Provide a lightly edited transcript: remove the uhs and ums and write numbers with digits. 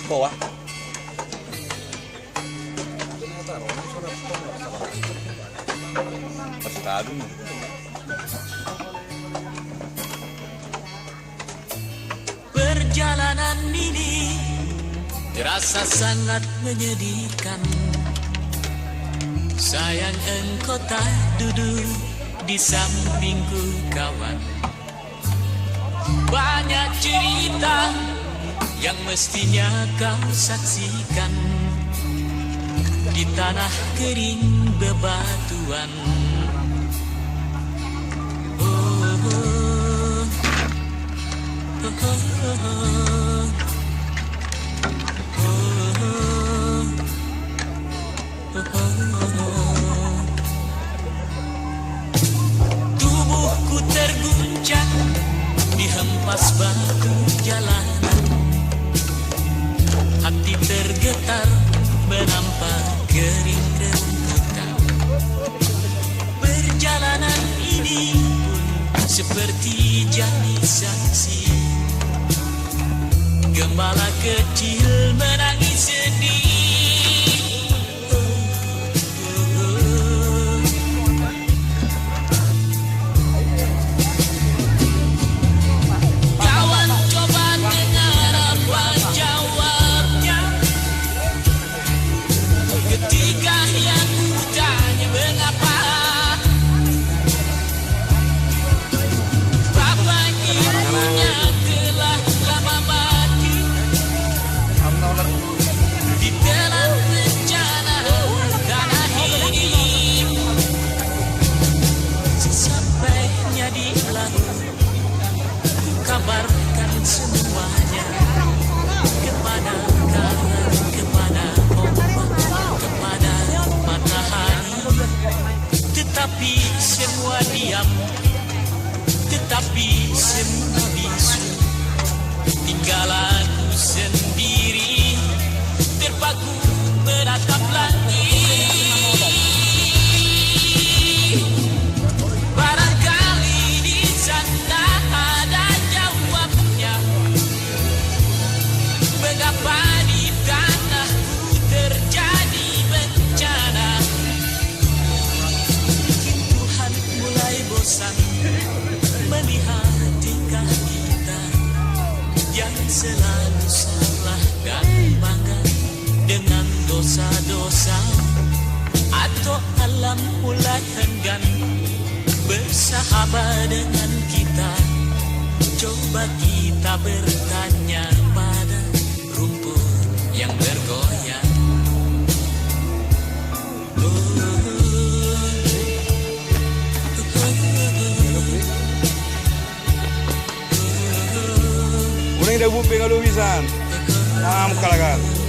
bawah. Masih Perjalanan ini terasa sangat menyedihkan. Sayang engkau tak duduk di sampingku kawan. Banyak cerita yang mestinya kau saksikan di tanah kering bebatuan. Tubuhku terguncang dihempas batu jalanan. Hati tergetar menampak kering rerumputan. Perjalanan ini pun seperti jadi saksi. Gembala kecil menangis sedih. Kawan coba dengar apa jawabnya ketika yang kutanya mengapa bapak ibunya telah lama mati ditelan bencana tanah ini. Sesampainya di laut kabarkan semuanya kepada karang, kepada ombak, kepada matahari. Tetapi semua diam, tetapi semua bisu. Tinggal aku sendiri terpaku menatap langit. Barangkali di sana ada jawabnya. Mengapa di tanahku terjadi bencana? Tuhan mulai bosan melihat tingkah kita yang selalu salah dan bangga dengan dosa-dosa. Atau alam mulai enggan bersahabat dengan kita. Coba kita bertanya pada rumput yang bergoyang. Uning dah bupeng alu bisan. Kalakan.